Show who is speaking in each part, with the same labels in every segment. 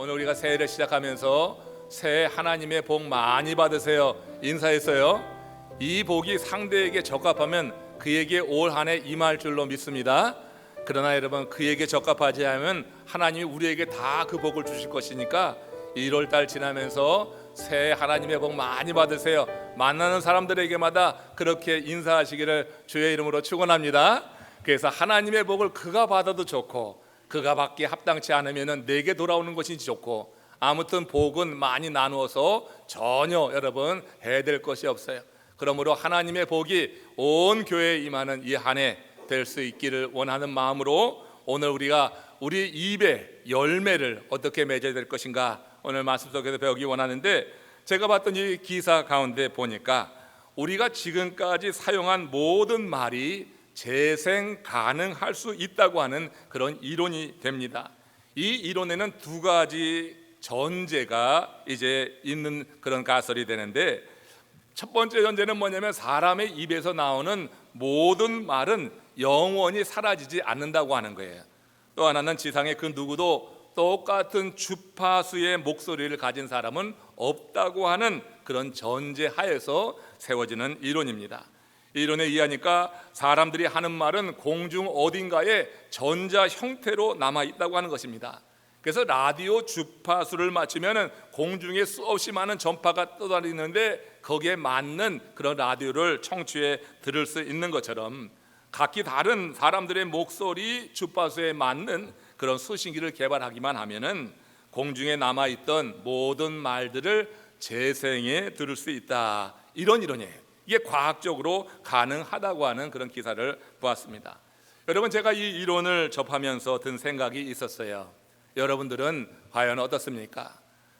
Speaker 1: 오늘 우리가 새해를 시작하면서 새해 하나님의 복 많이 받으세요 인사했어요. 이 복이 상대에게 적합하면 그에게 올 한 해 임할 줄로 믿습니다. 그러나 여러분, 그에게 적합하지 않으면 하나님이 우리에게 다 그 복을 주실 것이니까 1월달 지나면서 새해 하나님의 복 많이 받으세요. 만나는 사람들에게마다 그렇게 인사하시기를 주의 이름으로 축원합니다. 그래서 하나님의 복을 그가 받아도 좋고 그가 받기 합당치 않으면 내게 돌아오는 것이 좋고, 아무튼 복은 많이 나누어서 전혀 여러분 해야 될 것이 없어요. 그러므로 하나님의 복이 온 교회에 임하는 이 한 해 될 수 있기를 원하는 마음으로 오늘 우리가 우리 입의 열매를 어떻게 맺어야 될 것인가 오늘 말씀 속에서 배우기 원하는데, 제가 봤던 이 기사 가운데 보니까 우리가 지금까지 사용한 모든 말이 재생 가능할 수 있다고 하는 그런 이론이 됩니다. 이 이론에는 두 가지 전제가 이제 있는 그런 가설이 되는데, 첫 번째 전제는 뭐냐면 사람의 입에서 나오는 모든 말은 영원히 사라지지 않는다고 하는 거예요. 또 하나는 지상의 그 누구도 똑같은 주파수의 목소리를 가진 사람은 없다고 하는 그런 전제 하에서 세워지는 이론입니다. 이 이론에 의하니까 사람들이 하는 말은 공중 어딘가에 전자 형태로 남아 있다고 하는 것입니다. 그래서 라디오 주파수를 맞추면 공중에 수없이 많은 전파가 떠다니는데 거기에 맞는 그런 라디오를 청취해 들을 수 있는 것처럼, 각기 다른 사람들의 목소리 주파수에 맞는 그런 수신기를 개발하기만 하면은 공중에 남아있던 모든 말들을 재생해 들을 수 있다, 이런 이론이에요. 이게 과학적으로 가능하다고 하는 그런 기사를 보았습니다. 여러분, 제가 이 이론을 접하면서 든 생각이 있었어요. 여러분들은 과연 어떻습니까?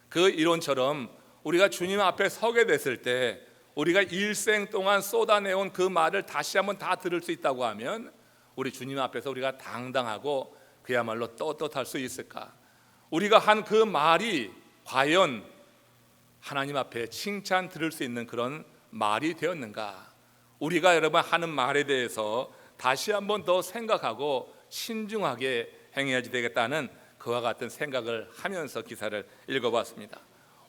Speaker 1: 그 이론처럼 우리가 주님 앞에 서게 됐을 때 우리가 일생 동안 쏟아내온 그 말을 다시 한번 다 들을 수 있다고 하면 우리 주님 앞에서 우리가 당당하고 그야말로 떳떳할 수 있을까? 우리가 한 그 말이 과연 하나님 앞에 칭찬 들을 수 있는 그런 말이 되었는가? 우리가 여러분 하는 말에 대해서 다시 한번 더 생각하고 신중하게 행해야지 되겠다는 그와 같은 생각을 하면서 기사를 읽어봤습니다.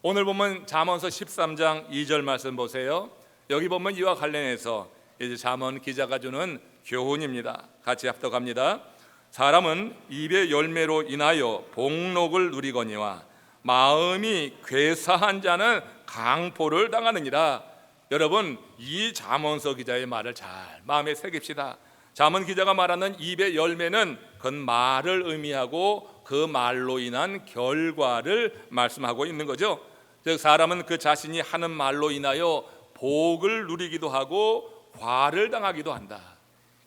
Speaker 1: 오늘 보면 잠언서 13장 2절 말씀 보세요. 여기 보면 이와 관련해서 이제 잠언 기자가 주는 교훈입니다. 같이 합독합니다. 사람은 입의 열매로 인하여 복록을 누리거니와 마음이 괴사한 자는 강포를 당하느니라. 여러분, 이 잠언서 기자의 말을 잘 마음에 새깁시다. 잠언 기자가 말하는 입의 열매는 그건 말을 의미하고 그 말로 인한 결과를 말씀하고 있는 거죠. 즉 사람은 그 자신이 하는 말로 인하여 복을 누리기도 하고 과를 당하기도 한다.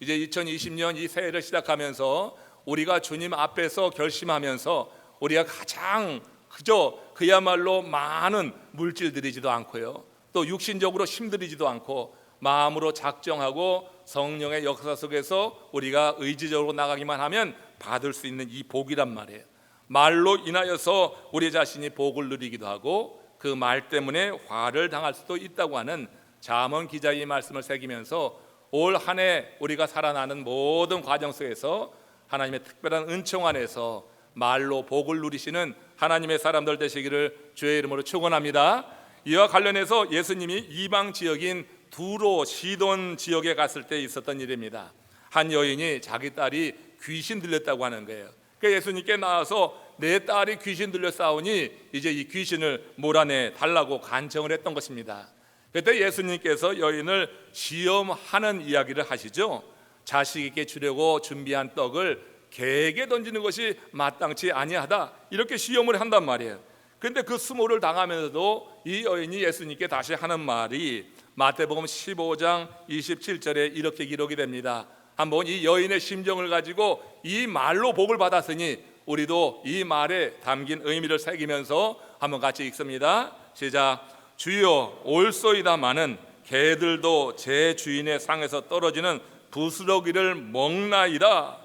Speaker 1: 이제 2020년 이 새해를 시작하면서 우리가 주님 앞에서 결심하면서 우리가 가장 그야말로 많은 물질들이지도 않고요, 또 육신적으로 힘들이지도 않고 마음으로 작정하고 성령의 역사 속에서 우리가 의지적으로 나가기만 하면 받을 수 있는 이 복이란 말이에요. 말로 인하여서 우리 자신이 복을 누리기도 하고 그 말 때문에 화를 당할 수도 있다고 하는 잠언 기자의 말씀을 새기면서 올 한 해 우리가 살아나는 모든 과정 속에서 하나님의 특별한 은총 안에서 말로 복을 누리시는 하나님의 사람들 되시기를 주의 이름으로 축원합니다. 이와 관련해서 예수님이 이방 지역인 두로 시돈 지역에 갔을 때 있었던 일입니다. 한 여인이 자기 딸이 귀신 들렸다고 하는 거예요. 그래서 예수님께 나와서 내 딸이 귀신 들렸사오니 이제 이 귀신을 몰아내 달라고 간청을 했던 것입니다. 그때 예수님께서 여인을 시험하는 이야기를 하시죠. 자식에게 주려고 준비한 떡을 개에게 던지는 것이 마땅치 아니하다, 이렇게 시험을 한단 말이에요. 그런데 그 수모를 당하면서도 이 여인이 예수님께 다시 하는 말이 마태복음 15장 27절에 이렇게 기록이 됩니다. 한번 이 여인의 심정을 가지고 이 말로 복을 받았으니 우리도 이 말에 담긴 의미를 새기면서 한번 같이 읽습니다. 시작. 주여, 올소이다마는 개들도 제 주인의 상에서 떨어지는 부스러기를 먹나이다.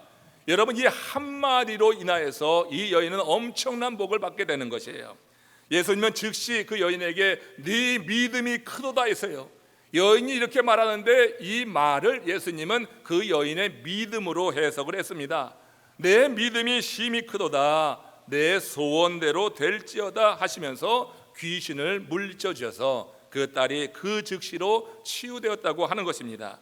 Speaker 1: 여러분, 이 한마디로 인하여서 이 여인은 엄청난 복을 받게 되는 것이에요. 예수님은 즉시 그 여인에게 네 믿음이 크도다 했어요. 여인이 이렇게 말하는데 이 말을 예수님은 그 여인의 믿음으로 해석을 했습니다. 내 믿음이 심히 크도다. 내 소원대로 될지어다 하시면서 귀신을 물리쳐 주셔서 그 딸이 그 즉시로 치유되었다고 하는 것입니다.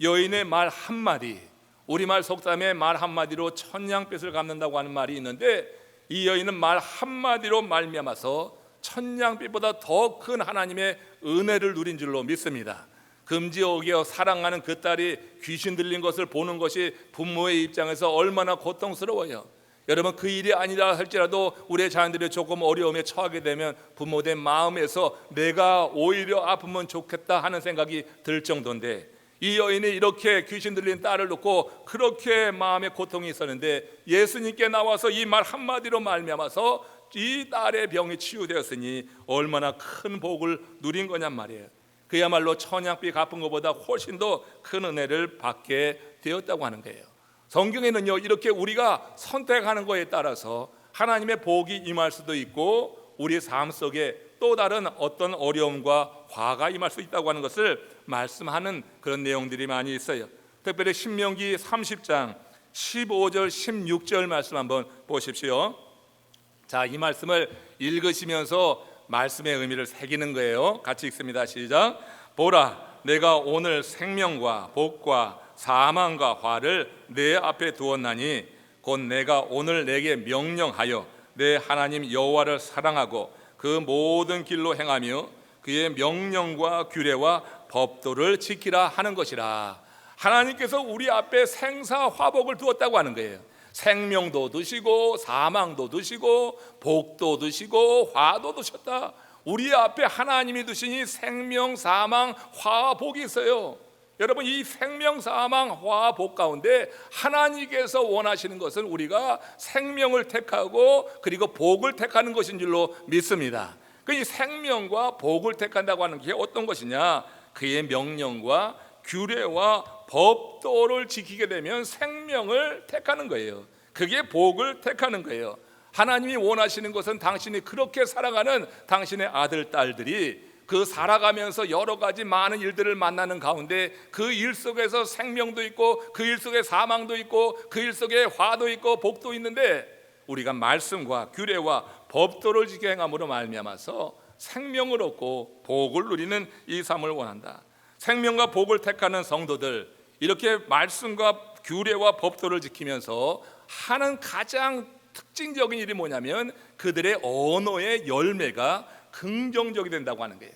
Speaker 1: 여인의 말 한마디, 우리말 속담에 말 한마디로 천냥빚을 갚는다고 하는 말이 있는데, 이 여인은 말 한마디로 말미암아서 천냥빚보다 더 큰 하나님의 은혜를 누린 줄로 믿습니다. 금지 어겨 사랑하는 그 딸이 귀신 들린 것을 보는 것이 부모의 입장에서 얼마나 고통스러워요. 여러분, 그 일이 아니라 할지라도 우리의 자녀들이 조금 어려움에 처하게 되면 부모된 마음에서 내가 오히려 아프면 좋겠다 하는 생각이 들 정도인데, 이 여인이 이렇게 귀신 들린 딸을 놓고 그렇게 마음에 고통이 있었는데 예수님께 나와서 이 말 한마디로 말미암아서 이 딸의 병이 치유되었으니 얼마나 큰 복을 누린 거냔 말이에요. 그야말로 천냥빚 갚은 것보다 훨씬 더 큰 은혜를 받게 되었다고 하는 거예요. 성경에는요, 이렇게 우리가 선택하는 것에 따라서 하나님의 복이 임할 수도 있고 우리 삶 속에 또 다른 어떤 어려움과 화가 임할 수 있다고 하는 것을 말씀하는 그런 내용들이 많이 있어요. 특별히 신명기 30장 15절 16절 말씀 한번 보십시오. 자, 이 말씀을 읽으시면서 말씀의 의미를 새기는 거예요. 같이 읽습니다. 시작. 보라, 내가 오늘 생명과 복과 사망과 화를 내 앞에 두었나니 곧 내가 오늘 내게 명령하여 내 하나님 여호와를 사랑하고 그 모든 길로 행하며 그의 명령과 규례와 법도를 지키라 하는 것이라. 하나님께서 우리 앞에 생사화복을 두었다고 하는 거예요. 생명도 두시고 사망도 두시고 복도 두시고 화도 두셨다. 우리 앞에 하나님이 두시니 생명, 사망, 화, 복이 있어요. 여러분, 이 생명, 사망, 화, 복 가운데 하나님께서 원하시는 것은 우리가 생명을 택하고 그리고 복을 택하는 것인 줄로 믿습니다. 이 생명과 복을 택한다고 하는 게 어떤 것이냐? 그의 명령과 규례와 법도를 지키게 되면 생명을 택하는 거예요. 그게 복을 택하는 거예요. 하나님이 원하시는 것은 당신이 그렇게 살아가는 당신의 아들, 딸들이 그 살아가면서 여러 가지 많은 일들을 만나는 가운데 그 일 속에서 생명도 있고 그 일 속에 사망도 있고 그 일 속에 화도 있고 복도 있는데 우리가 말씀과 규례와 법도를 지켜 행함으로 말미암아서 생명을 얻고 복을 누리는 이 삶을 원한다. 생명과 복을 택하는 성도들, 이렇게 말씀과 규례와 법도를 지키면서 하는 가장 특징적인 일이 뭐냐면 그들의 언어의 열매가 긍정적이 된다고 하는 거예요.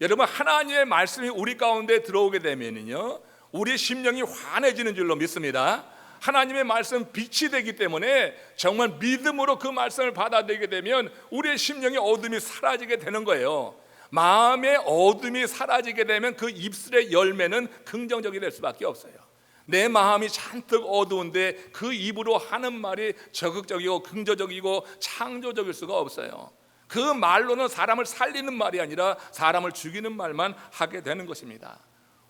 Speaker 1: 여러분, 하나님의 말씀이 우리 가운데 들어오게 되면요, 우리 심령이 환해지는 줄로 믿습니다. 하나님의 말씀 빛이 되기 때문에 정말 믿음으로 그 말씀을 받아들이게 되면 우리의 심령의 어둠이 사라지게 되는 거예요. 마음의 어둠이 사라지게 되면 그 입술의 열매는 긍정적이 될 수밖에 없어요. 내 마음이 잔뜩 어두운데 그 입으로 하는 말이 적극적이고 긍정적이고 창조적일 수가 없어요. 그 말로는 사람을 살리는 말이 아니라 사람을 죽이는 말만 하게 되는 것입니다.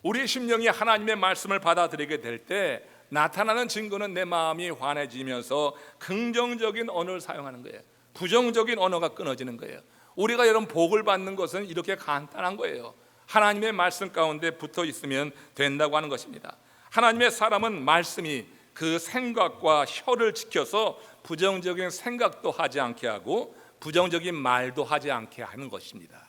Speaker 1: 우리 심령이 하나님의 말씀을 받아들이게 될 때 나타나는 증거는 내 마음이 환해지면서 긍정적인 언어를 사용하는 거예요. 부정적인 언어가 끊어지는 거예요. 우리가 여러분 복을 받는 것은 이렇게 간단한 거예요. 하나님의 말씀 가운데 붙어 있으면 된다고 하는 것입니다. 하나님의 사람은 말씀이 그 생각과 혀를 지켜서 부정적인 생각도 하지 않게 하고 부정적인 말도 하지 않게 하는 것입니다.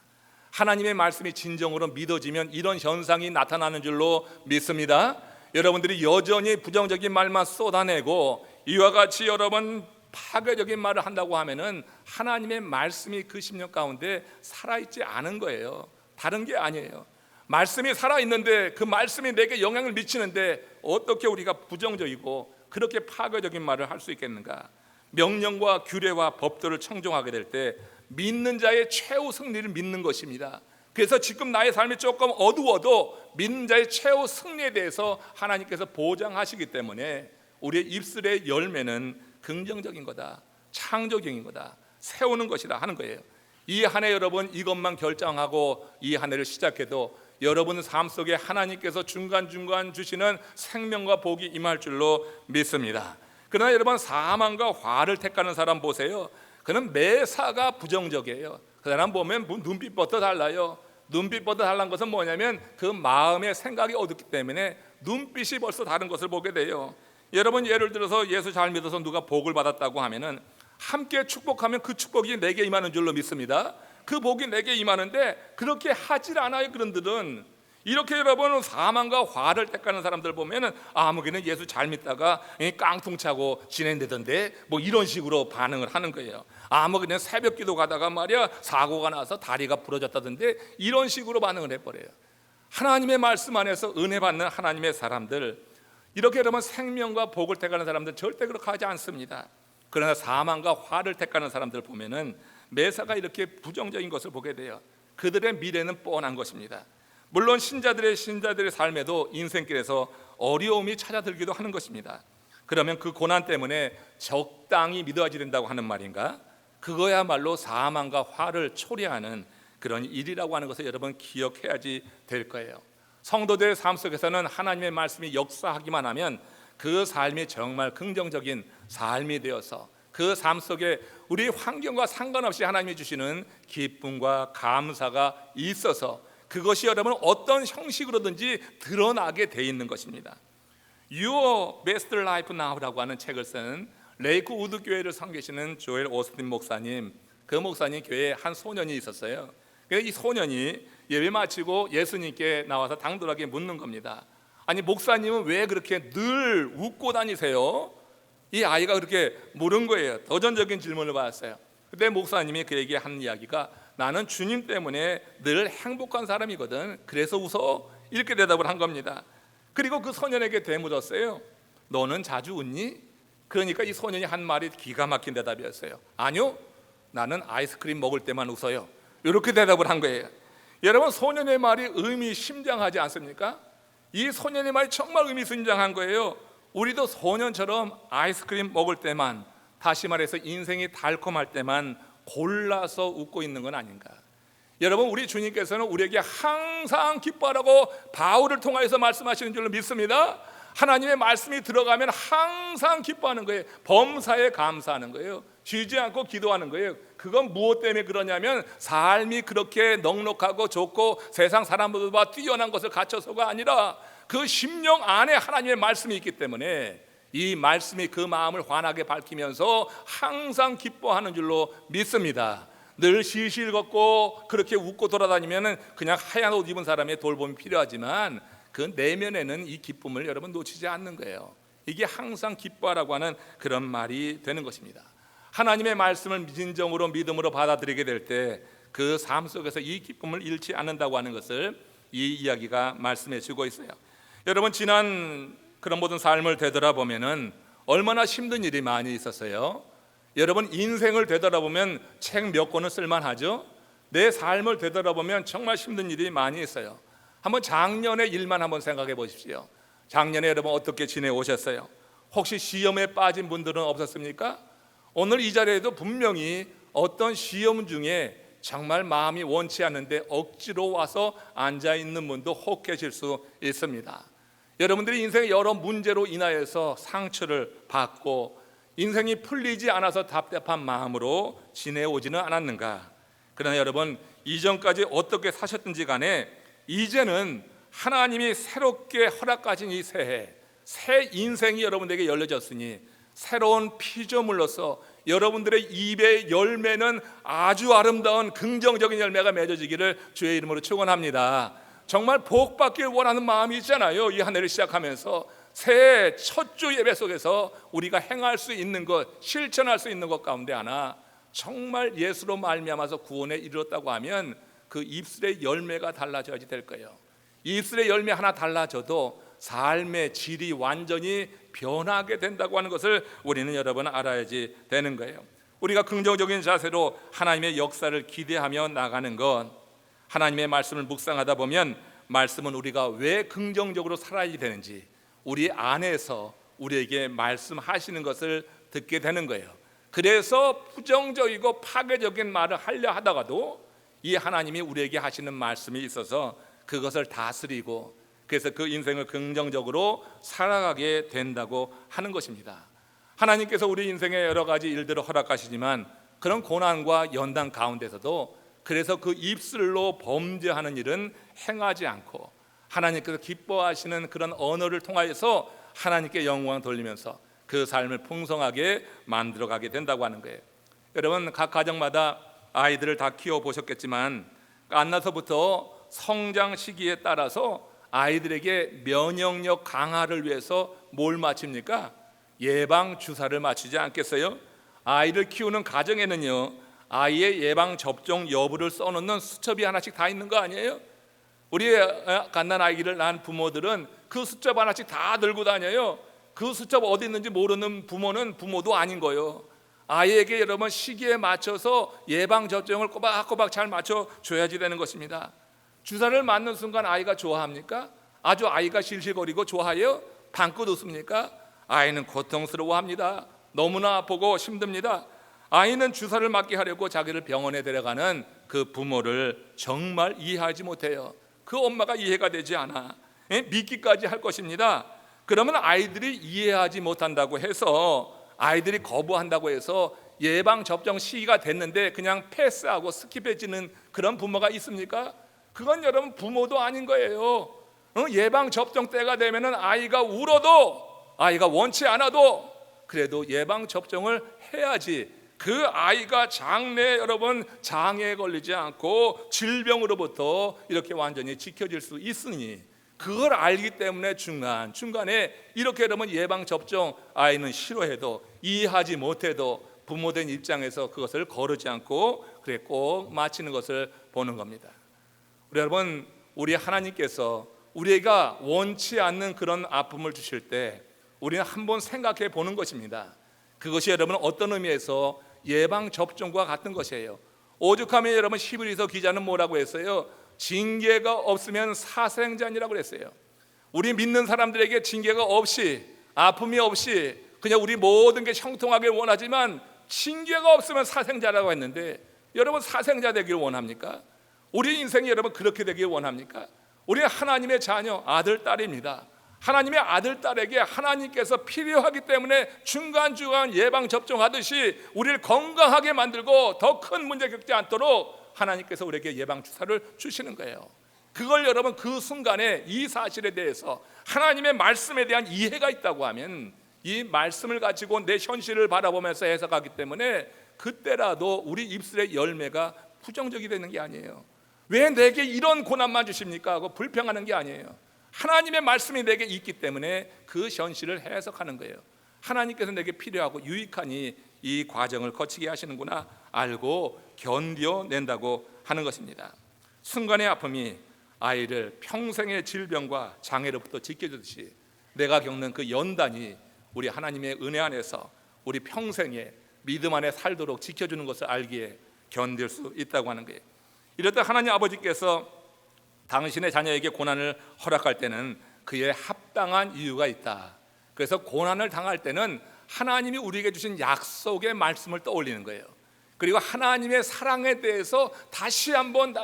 Speaker 1: 하나님의 말씀이 진정으로 믿어지면 이런 현상이 나타나는 줄로 믿습니다. 여러분들이 여전히 부정적인 말만 쏟아내고 이와 같이 여러분 파괴적인 말을 한다고 하면은 하나님의 말씀이 그 심령 가운데 살아있지 않은 거예요. 다른 게 아니에요. 말씀이 살아있는데 그 말씀이 내게 영향을 미치는데 어떻게 우리가 부정적이고 그렇게 파괴적인 말을 할 수 있겠는가? 명령과 규례와 법도를 청종하게 될 때 믿는 자의 최후 승리를 믿는 것입니다. 그래서 지금 나의 삶이 조금 어두워도 믿는 자의 최후 승리에 대해서 하나님께서 보장하시기 때문에 우리의 입술의 열매는 긍정적인 거다, 창조적인 거다, 세우는 것이다 하는 거예요. 이 한 해 여러분 이것만 결정하고 이 한 해를 시작해도 여러분 삶 속에 하나님께서 중간중간 주시는 생명과 복이 임할 줄로 믿습니다. 그러나 여러분 사망과 화를 택하는 사람 보세요. 그는 매사가 부정적이에요. 그 사람 보면 눈빛부터 달라요. 눈빛보다 다른 것은 뭐냐면 그 마음의 생각이 어둡기 때문에 눈빛이 벌써 다른 것을 보게 돼요. 여러분 예를 들어서 예수 잘 믿어서 누가 복을 받았다고 하면은 함께 축복하면 그 축복이 내게 임하는 줄로 믿습니다. 그 복이 내게 임하는데 그렇게 하질 않아요. 그런들은 이렇게 여러분 사망과 화를 택하는 사람들 보면은 아무개는 예수 잘 믿다가 깡통차고 지낸다던데 뭐 이런 식으로 반응을 하는 거예요. 아무개는 새벽 기도 가다가 말이야 사고가 나서 다리가 부러졌다던데 이런 식으로 반응을 해버려요. 하나님의 말씀 안에서 은혜 받는 하나님의 사람들, 이렇게 여러분 생명과 복을 택하는 사람들 절대 그렇게 하지 않습니다. 그러나 사망과 화를 택하는 사람들 보면은 매사가 이렇게 부정적인 것을 보게 돼요. 그들의 미래는 뻔한 것입니다. 물론 신자들의 삶에도 인생길에서 어려움이 찾아들기도 하는 것입니다. 그러면 그 고난 때문에 적당히 믿어야지 된다고 하는 말인가? 그거야말로 사망과 화를 초래하는 그런 일이라고 하는 것을 여러분 기억해야지 될 거예요. 성도들의 삶 속에서는 하나님의 말씀이 역사하기만 하면 그 삶이 정말 긍정적인 삶이 되어서 그 삶 속에 우리 환경과 상관없이 하나님이 주시는 기쁨과 감사가 있어서 그것이 여러분 어떤 형식으로든지 드러나게 돼 있는 것입니다. Your Best Life Now라고 하는 책을 쓴 레이크 우드 교회를 섬기시는 조엘 오스틴 목사님, 그 목사님 교회에 한 소년이 있었어요. 이 소년이 예배 마치고 예수님께 나와서 당돌하게 묻는 겁니다. 아니 목사님은 왜 그렇게 늘 웃고 다니세요? 이 아이가 그렇게 물은 거예요. 도전적인 질문을 받았어요. 그때 목사님이 그에게 한 이야기가 나는 주님 때문에 늘 행복한 사람이거든. 그래서 웃어. 이렇게 대답을 한 겁니다. 그리고 그 소년에게 되물었어요. 너는 자주 웃니? 그러니까 이 소년이 한 말이 기가 막힌 대답이었어요. 아니요, 나는 아이스크림 먹을 때만 웃어요. 이렇게 대답을 한 거예요. 여러분 소년의 말이 의미심장하지 않습니까? 이 소년의 말이 정말 의미심장한 거예요. 우리도 소년처럼 아이스크림 먹을 때만, 다시 말해서 인생이 달콤할 때만 골라서 웃고 있는 건 아닌가? 여러분 우리 주님께서는 우리에게 항상 기뻐하라고 바울을 통하여서 말씀하시는 줄로 믿습니다. 하나님의 말씀이 들어가면 항상 기뻐하는 거예요. 범사에 감사하는 거예요. 쉬지 않고 기도하는 거예요. 그건 무엇 때문에 그러냐면 삶이 그렇게 넉넉하고 좋고 세상 사람들보다 뛰어난 것을 갖춰서가 아니라 그 심령 안에 하나님의 말씀이 있기 때문에 이 말씀이 그 마음을 환하게 밝히면서 항상 기뻐하는 줄로 믿습니다. 늘 실실 걷고 그렇게 웃고 돌아다니면 그냥 하얀 옷 입은 사람의 돌봄이 필요하지만 그 내면에는 이 기쁨을 여러분 놓치지 않는 거예요. 이게 항상 기뻐하라고 하는 그런 말이 되는 것입니다. 하나님의 말씀을 진정으로 믿음으로 받아들이게 될 때 그 삶 속에서 이 기쁨을 잃지 않는다고 하는 것을 이 이야기가 말씀해 주고 있어요. 여러분 지난 그런 모든 삶을 되돌아보면은 얼마나 힘든 일이 많이 있었어요. 여러분 인생을 되돌아보면 책 몇 권을 쓸만하죠. 내 삶을 되돌아보면 정말 힘든 일이 많이 있어요. 한번 작년의 일만 한번 생각해 보십시오. 작년에 여러분 어떻게 지내오셨어요? 혹시 시험에 빠진 분들은 없었습니까? 오늘 이 자리에도 분명히 어떤 시험 중에 정말 마음이 원치 않는데 억지로 와서 앉아있는 분도 혹 계실 수 있습니다. 여러분들이 인생의 여러 문제로 인하여서 상처를 받고 인생이 풀리지 않아서 답답한 마음으로 지내오지는 않았는가? 그러나 여러분 이전까지 어떻게 사셨든지 간에 이제는 하나님이 새롭게 허락하신 이 새해, 새 인생이 여러분들에게 열려졌으니 새로운 피조물로서 여러분들의 입의 열매는 아주 아름다운 긍정적인 열매가 맺어지기를 주의 이름으로 축원합니다. 정말 복받길 원하는 마음이 있잖아요. 이 한 해를 시작하면서 새해 첫 주 예배 속에서 우리가 행할 수 있는 것, 실천할 수 있는 것 가운데 하나, 정말 예수로 말미암아서 구원에 이르렀다고 하면 그 입술의 열매가 달라져야지 될 거예요. 입술의 열매 하나 달라져도 삶의 질이 완전히 변하게 된다고 하는 것을 우리는 여러분 알아야지 되는 거예요. 우리가 긍정적인 자세로 하나님의 역사를 기대하며 나가는 것, 하나님의 말씀을 묵상하다 보면 말씀은 우리가 왜 긍정적으로 살아야 되는지 우리 안에서 우리에게 말씀하시는 것을 듣게 되는 거예요. 그래서 부정적이고 파괴적인 말을 하려 하다가도 이 하나님이 우리에게 하시는 말씀이 있어서 그것을 다스리고 그래서 그 인생을 긍정적으로 살아가게 된다고 하는 것입니다. 하나님께서 우리 인생에 여러 가지 일들을 허락하시지만 그런 고난과 연단 가운데서도 그래서 그 입술로 범죄하는 일은 행하지 않고 하나님께서 기뻐하시는 그런 언어를 통하여서 하나님께 영광을 돌리면서 그 삶을 풍성하게 만들어가게 된다고 하는 거예요. 여러분, 각 가정마다 아이들을 다 키워보셨겠지만 갓나서부터 성장 시기에 따라서 아이들에게 면역력 강화를 위해서 뭘 맞춥니까? 예방 주사를 맞추지 않겠어요? 아이를 키우는 가정에는요, 아이의 예방 접종 여부를 써놓는 수첩이 하나씩 다 있는 거 아니에요? 우리 갓난 아이를 낳은 부모들은 그 수첩 하나씩 다 들고 다녀요. 그 수첩 어디 있는지 모르는 부모는 부모도 아닌 거예요. 아이에게 여러분 시기에 맞춰서 예방 접종을 꼬박꼬박 잘 맞춰 줘야지 되는 것입니다. 주사를 맞는 순간 아이가 좋아합니까? 아주 아이가 실실거리고 좋아해요? 방긋 웃습니까? 아이는 고통스러워합니다. 너무나 아프고 힘듭니다. 아이는 주사를 맞게 하려고 자기를 병원에 데려가는 그 부모를 정말 이해하지 못해요. 그 엄마가 이해가 되지 않아. 믿기까지 할 것입니다. 그러면 아이들이 이해하지 못한다고 해서, 아이들이 거부한다고 해서 예방 접종 시기가 됐는데 그냥 패스하고 스킵해지는 그런 부모가 있습니까? 그건 여러분 부모도 아닌 거예요. 예방 접종 때가 되면은 아이가 울어도, 아이가 원치 않아도 그래도 예방 접종을 해야지 그 아이가 장래 여러분 장애에 걸리지 않고 질병으로부터 이렇게 완전히 지켜질 수 있으니, 그걸 알기 때문에 중간에 이렇게 여러분 예방 접종 아이는 싫어해도 이해하지 못해도 부모된 입장에서 그것을 거르지 않고 그래 꼭 마치는 것을 보는 겁니다. 우리 여러분, 우리 하나님께서 우리가 원치 않는 그런 아픔을 주실 때 우리는 한번 생각해 보는 것입니다. 그것이 여러분 어떤 의미에서 예방 접종과 같은 것이에요. 오죽하면 여러분 히브리서 기자는 뭐라고 했어요? 징계가 없으면 사생자니라고 그랬어요. 우리 믿는 사람들에게 징계가 없이, 아픔이 없이 그냥 우리 모든 게 형통하길 원하지만 징계가 없으면 사생자라고 했는데, 여러분 사생자 되길 원합니까? 우리 인생이 여러분 그렇게 되길 원합니까? 우리는 하나님의 자녀, 아들, 딸입니다. 하나님의 아들, 딸에게 하나님께서 필요하기 때문에 중간중간 예방접종하듯이 우리를 건강하게 만들고 더 큰 문제 겪지 않도록 하나님께서 우리에게 예방주사를 주시는 거예요. 그걸 여러분 그 순간에 이 사실에 대해서 하나님의 말씀에 대한 이해가 있다고 하면 이 말씀을 가지고 내 현실을 바라보면서 해석하기 때문에 그때라도 우리 입술의 열매가 부정적이 되는 게 아니에요. 왜 내게 이런 고난만 주십니까? 하고 불평하는 게 아니에요. 하나님의 말씀이 내게 있기 때문에 그 현실을 해석하는 거예요. 하나님께서 내게 필요하고 유익하니 이 과정을 거치게 하시는구나 알고 견뎌낸다고 하는 것입니다. 순간의 아픔이 아이를 평생의 질병과 장애로부터 지켜주듯이 내가 겪는 그 연단이 우리 하나님의 은혜 안에서 우리 평생에 믿음 안에 살도록 지켜주는 것을 알기에 견딜 수 있다고 하는 거예요. 이럴 때 하나님 아버지께서 당신의 자녀에게 고난을 허락할 때는 그에 합당한 이유가 있다. 그래서 고난을 당할 때는 하나님이 우리에게 주신 약속의 말씀을 떠올리는 거예요. 그리고 하나님의 사랑에 대해서 다시 한번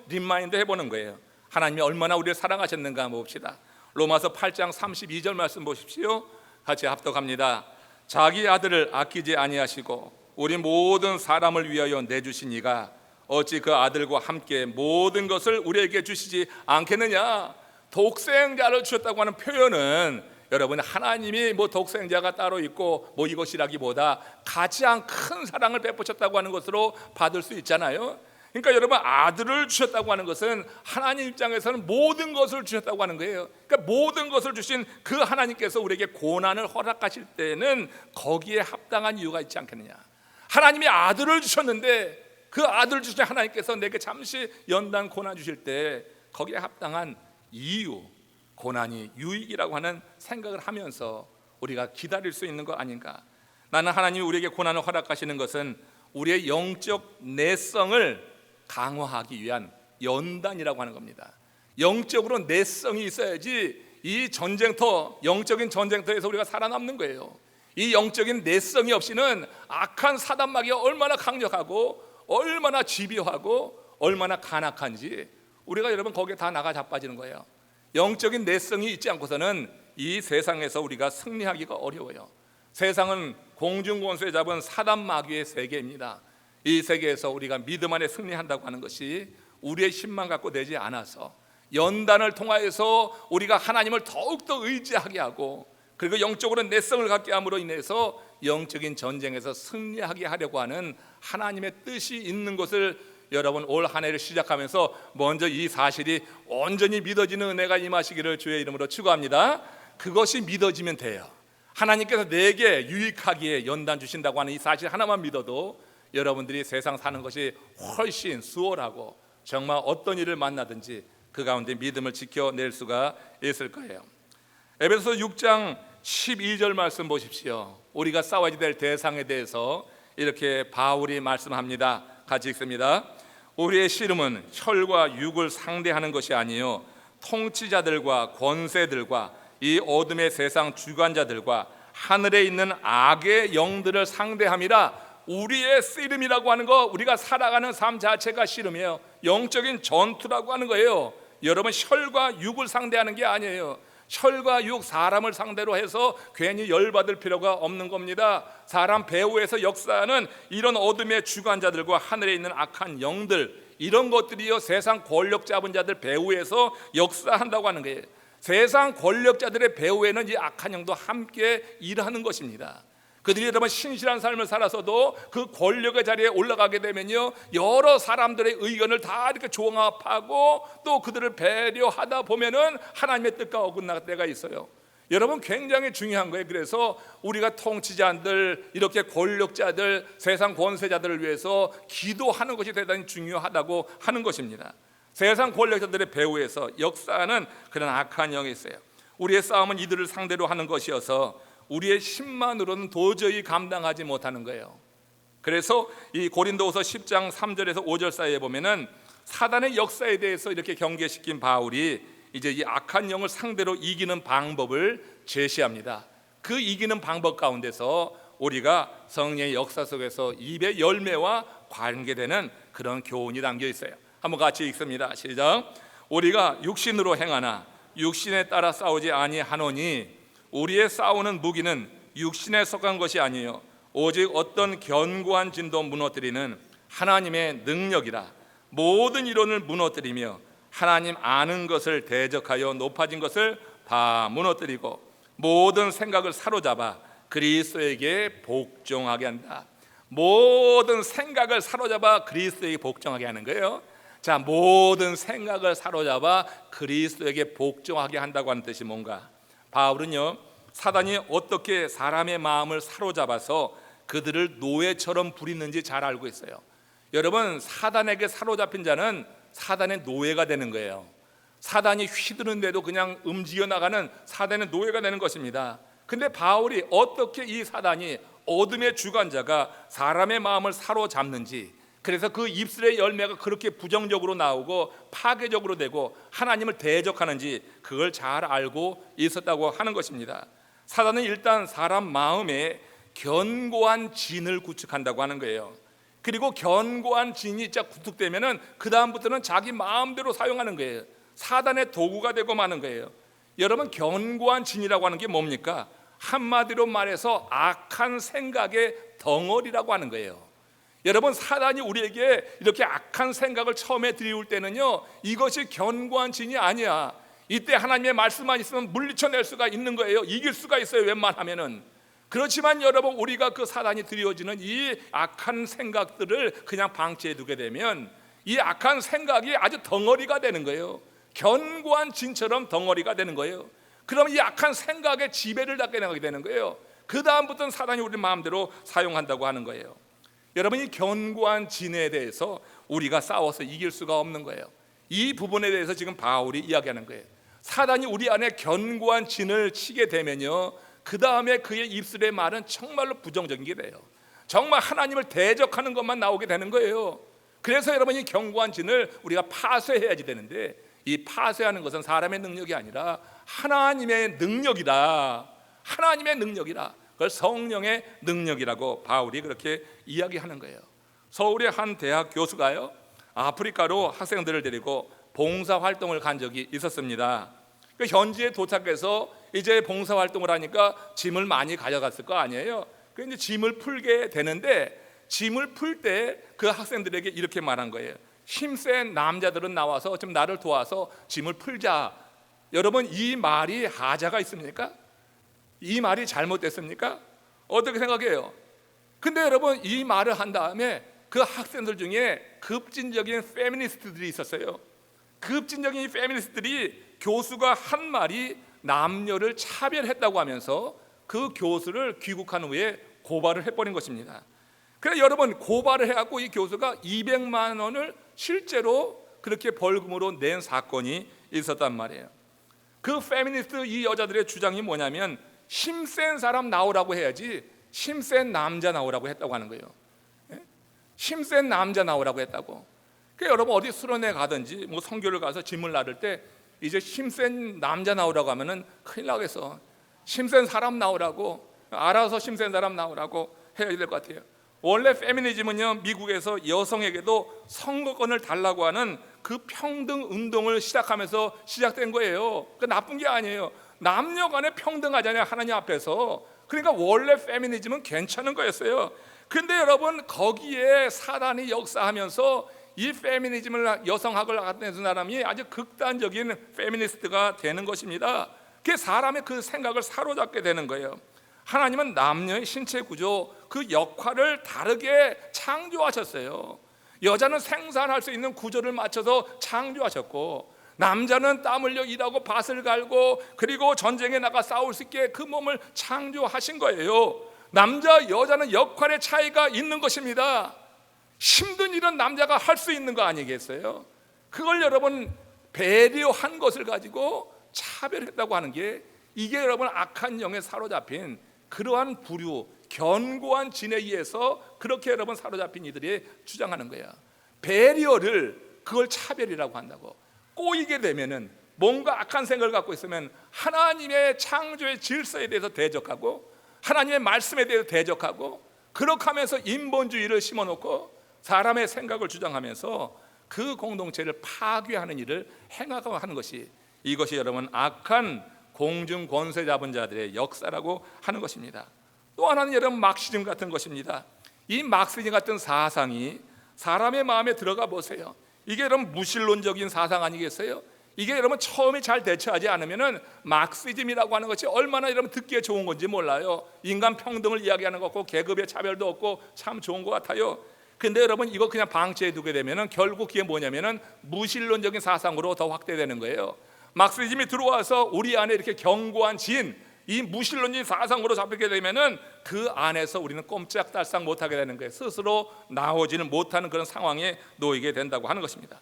Speaker 1: 리마인드 해보는 거예요. 하나님이 얼마나 우리를 사랑하셨는가 한번 봅시다. 로마서 8장 32절 말씀 보십시오. 같이 합독합니다. 자기 아들을 아끼지 아니하시고 우리 모든 사람을 위하여 내주신 이가 어찌 그 아들과 함께 모든 것을 우리에게 주시지 않겠느냐. 독생자를 주셨다고 하는 표현은 여러분 하나님이 뭐 독생자가 따로 있고 뭐 이것이라기보다 가장 큰 사랑을 베푸셨다고 하는 것으로 받을 수 있잖아요. 그러니까 여러분 아들을 주셨다고 하는 것은 하나님 입장에서는 모든 것을 주셨다고 하는 거예요. 그러니까 모든 것을 주신 그 하나님께서 우리에게 고난을 허락하실 때는 거기에 합당한 이유가 있지 않겠느냐. 하나님이 아들을 주셨는데 그 아들을 주신 하나님께서 내게 잠시 연단 고난 주실 때 거기에 합당한 이유, 고난이 유익이라고 하는 생각을 하면서 우리가 기다릴 수 있는 거 아닌가. 나는 하나님이 우리에게 고난을 허락하시는 것은 우리의 영적 내성을 강화하기 위한 연단이라고 하는 겁니다. 영적으로 내성이 있어야지 이 전쟁터, 영적인 전쟁터에서 우리가 살아남는 거예요. 이 영적인 내성이 없이는 악한 사단마귀가 얼마나 강력하고 얼마나 집요하고 얼마나 간악한지 우리가 여러분 거기에 다 나가 자빠지는 거예요. 영적인 내성이 있지 않고서는 이 세상에서 우리가 승리하기가 어려워요. 세상은 공중권세 잡은 사단마귀의 세계입니다. 이 세계에서 우리가 믿음 안에 승리한다고 하는 것이 우리의 힘만 갖고 되지 않아서 연단을 통하여서 우리가 하나님을 더욱더 의지하게 하고 그리고 영적으로 내성을 갖게 함으로 인해서 영적인 전쟁에서 승리하게 하려고 하는 하나님의 뜻이 있는 것을 여러분 올 한 해를 시작하면서 먼저 이 사실이 온전히 믿어지는 은혜가 임하시기를 주의 이름으로 축원합니다. 그것이 믿어지면 돼요. 하나님께서 내게 유익하기에 연단 주신다고 하는 이 사실 하나만 믿어도 여러분들이 세상 사는 것이 훨씬 수월하고 정말 어떤 일을 만나든지 그 가운데 믿음을 지켜낼 수가 있을 거예요. 에베소서 6장 12절 말씀 보십시오. 우리가 싸워야 될 대상에 대해서 이렇게 바울이 말씀합니다. 같이 읽습니다. 우리의 씨름은 혈과 육을 상대하는 것이 아니요 통치자들과 권세들과 이 어둠의 세상 주관자들과 하늘에 있는 악의 영들을 상대함이라. 우리의 씨름이라고 하는 거, 우리가 살아가는 삶 자체가 씨름이에요. 영적인 전투라고 하는 거예요. 여러분, 혈과 육을 상대하는 게 아니에요. 혈과 육, 사람을 상대로 해서 괜히 열받을 필요가 없는 겁니다. 사람 배후에서 역사하는 이런 어둠의 주관자들과 하늘에 있는 악한 영들, 이런 것들이요 세상 권력 잡은 자들 배후에서 역사한다고 하는 거예요. 세상 권력자들의 배후에는 이 악한 영도 함께 일하는 것입니다. 그들이 여러분 신실한 삶을 살아서도 그 권력의 자리에 올라가게 되면요 여러 사람들의 의견을 다 이렇게 종합하고 또 그들을 배려하다 보면은 하나님의 뜻과 어긋날 때가 있어요. 여러분 굉장히 중요한 거예요. 그래서 우리가 통치자들, 이렇게 권력자들, 세상 권세자들을 위해서 기도하는 것이 대단히 중요하다고 하는 것입니다. 세상 권력자들의 배후에서 역사하는 그런 악한 영이 있어요. 우리의 싸움은 이들을 상대로 하는 것이어서 우리의 힘만으로는 도저히 감당하지 못하는 거예요. 그래서 이 고린도후서 10장 3절에서 5절 사이에 보면은 사단의 역사에 대해서 이렇게 경계시킨 바울이 이제 이 악한 영을 상대로 이기는 방법을 제시합니다. 그 이기는 방법 가운데서 우리가 성령의 역사 속에서 입의 열매와 관계되는 그런 교훈이 담겨 있어요. 한번 같이 읽습니다. 시작. 우리가 육신으로 행하나 육신에 따라 싸우지 아니하노니 우리의 싸우는 무기는 육신에 속한 것이 아니요 오직 어떤 견고한 진도 무너뜨리는 하나님의 능력이라. 모든 이론을 무너뜨리며 하나님 아는 것을 대적하여 높아진 것을 다 무너뜨리고 모든 생각을 사로잡아 그리스도에게 복종하게 한다. 모든 생각을 사로잡아 그리스도에게 복종하게 하는 거예요. 자, 모든 생각을 사로잡아 그리스도에게 복종하게 한다고 하는 뜻이 뭔가? 바울은요 사단이 어떻게 사람의 마음을 사로잡아서 그들을 노예처럼 부리는지 잘 알고 있어요. 여러분, 사단에게 사로잡힌 자는 사단의 노예가 되는 거예요. 사단이 휘두른데도 그냥 움직여 나가는 사단의 노예가 되는 것입니다. 근데 바울이 어떻게 이 사단이 어둠의 주관자가 사람의 마음을 사로잡는지, 그래서 그 입술의 열매가 그렇게 부정적으로 나오고 파괴적으로 되고 하나님을 대적하는지 그걸 잘 알고 있었다고 하는 것입니다. 사단은 일단 사람 마음에 견고한 진을 구축한다고 하는 거예요. 그리고 견고한 진이 진짜 구축되면은 그 다음부터는 자기 마음대로 사용하는 거예요. 사단의 도구가 되고 마는 거예요. 여러분, 견고한 진이라고 하는 게 뭡니까? 한마디로 말해서 악한 생각의 덩어리라고 하는 거예요. 여러분, 사단이 우리에게 이렇게 악한 생각을 처음에 들이울 때는요 이것이 견고한 진이 아니야. 이때 하나님의 말씀만 있으면 물리쳐낼 수가 있는 거예요. 이길 수가 있어요, 웬만하면은. 그렇지만 여러분, 우리가 그 사단이 들이워지는 이 악한 생각들을 그냥 방치해 두게 되면 이 악한 생각이 아주 덩어리가 되는 거예요. 견고한 진처럼 덩어리가 되는 거예요. 그럼 이 악한 생각에 지배를 받게 되는 거예요. 그 다음부터는 사단이 우리 마음대로 사용한다고 하는 거예요. 여러분, 이 견고한 진에 대해서 우리가 싸워서 이길 수가 없는 거예요. 이 부분에 대해서 지금 바울이 이야기하는 거예요. 사단이 우리 안에 견고한 진을 치게 되면요 그 다음에 그의 입술의 말은 정말로 부정적인 게 돼요. 정말 하나님을 대적하는 것만 나오게 되는 거예요. 그래서 여러분, 이 견고한 진을 우리가 파쇄해야지 되는데 이 파쇄하는 것은 사람의 능력이 아니라 하나님의 능력이다. 하나님의 능력이다. 그걸 성령의 능력이라고 바울이 그렇게 이야기하는 거예요. 서울의 한 대학 교수가요 아프리카로 학생들을 데리고 봉사활동을 간 적이 있었습니다. 그 현지에 도착해서 이제 봉사활동을 하니까 짐을 많이 가져갔을 거 아니에요. 그 이제 짐을 풀게 되는데 짐을 풀 때 그 학생들에게 이렇게 말한 거예요. 힘센 남자들은 나와서 좀 나를 도와서 짐을 풀자. 여러분, 이 말이 하자가 있습니까? 이 말이 잘못됐습니까? 어떻게 생각해요? 근데 여러분, 이 말을 한 다음에 그 학생들 중에 급진적인 페미니스트들이 있었어요. 급진적인 페미니스트들이 교수가 한 말이 남녀를 차별했다고 하면서 그 교수를 귀국한 후에 고발을 해버린 것입니다. 그래서 여러분, 고발을 해갖고 이 교수가 200만 원을 실제로 그렇게 벌금으로 낸 사건이 있었단 말이에요. 그 페미니스트 이 여자들의 주장이 뭐냐면, 힘센 사람 나오라고 해야지 힘센 남자 나오라고 했다고 하는 거예요. 힘센 남자 나오라고 했다고. 그러니까 여러분, 어디 수련회 가든지 뭐 선교를 가서 짐을 나를 때 이제 힘센 남자 나오라고 하면은 큰일 나겠어. 힘센 사람 나오라고, 알아서 힘센 사람 나오라고 해야 될 것 같아요. 원래 페미니즘은요, 미국에서 여성에게도 선거권을 달라고 하는 그 평등 운동을 시작하면서 시작된 거예요. 그 나쁜 게 아니에요. 남녀 간에 평등하잖아요, 하나님 앞에서. 그러니까 원래 페미니즘은 괜찮은 거였어요. 근데 여러분, 거기에 사단이 역사하면서 이 페미니즘을, 여성학을 갖는 사람이 아주 극단적인 페미니스트가 되는 것입니다. 그게 사람의 그 생각을 사로잡게 되는 거예요. 하나님은 남녀의 신체 구조, 그 역할을 다르게 창조하셨어요. 여자는 생산할 수 있는 구조를 맞춰서 창조하셨고, 남자는 땀 흘려 일하고 밭을 갈고 그리고 전쟁에 나가 싸울 수 있게 그 몸을 창조하신 거예요. 남자 여자는 역할의 차이가 있는 것입니다. 힘든 일은 남자가 할 수 있는 거 아니겠어요? 그걸 여러분, 배려한 것을 가지고 차별했다고 하는 게, 이게 여러분 악한 영에 사로잡힌 그러한 부류, 견고한 진에 의해서 그렇게 여러분 사로잡힌 이들이 주장하는 거야. 배려를, 그걸 차별이라고 한다고. 꼬이게 되면은, 뭔가 악한 생각을 갖고 있으면 하나님의 창조의 질서에 대해서 대적하고 하나님의 말씀에 대해서 대적하고, 그렇게 하면서 인본주의를 심어놓고 사람의 생각을 주장하면서 그 공동체를 파괴하는 일을 행하고 하는 것이, 이것이 여러분 악한 공중 권세 잡은 자들의 역사라고 하는 것입니다. 또 하나는 여러분 막시즘 같은 것입니다. 이 막시즘 같은 사상이 사람의 마음에 들어가 보세요. 이게 여러분 무신론적인 사상 아니겠어요? 이게 여러분 처음에 잘 대처하지 않으면은 막시즘이라고 하는 것이 얼마나 여러분 듣기에 좋은 건지 몰라요. 인간 평등을 이야기하는 것 같고 계급의 차별도 없고 참 좋은 것 같아요. 근데 여러분, 이거 그냥 방치해 두게 되면은 결국 그게 뭐냐면은 무신론적인 사상으로 더 확대되는 거예요. 막시즘이 들어와서 우리 안에 이렇게 견고한 진, 이 무신론적인 사상으로 잡히게 되면은 그 안에서 우리는 꼼짝달싹 못하게 되는 거예요. 스스로 나오지는 못하는 그런 상황에 놓이게 된다고 하는 것입니다.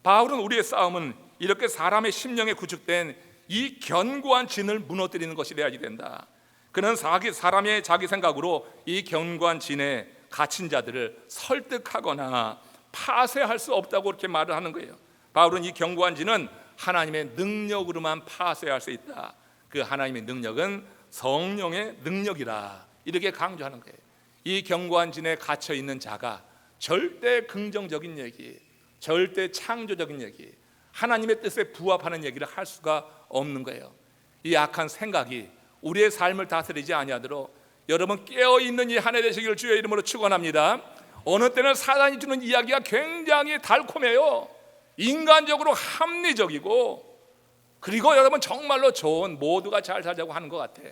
Speaker 1: 바울은 우리의 싸움은 이렇게 사람의 심령에 구축된 이 견고한 진을 무너뜨리는 것이 되어야 된다. 그는 사람의 자기 생각으로 이 견고한 진에 갇힌 자들을 설득하거나 파쇄할 수 없다고 그렇게 말을 하는 거예요. 바울은 이 견고한 진은 하나님의 능력으로만 파쇄할 수 있다. 그 하나님의 능력은 성령의 능력이라, 이렇게 강조하는 거예요. 이 견고한 진에 갇혀 있는 자가 절대 긍정적인 얘기, 절대 창조적인 얘기, 하나님의 뜻에 부합하는 얘기를 할 수가 없는 거예요. 이 악한 생각이 우리의 삶을 다스리지 아니하도록 여러분 깨어있는 이 한 해 되시기를 주의 이름으로 축원합니다. 어느 때는 사단이 주는 이야기가 굉장히 달콤해요. 인간적으로 합리적이고, 그리고 여러분 정말로 좋은, 모두가 잘 살자고 하는 것 같아.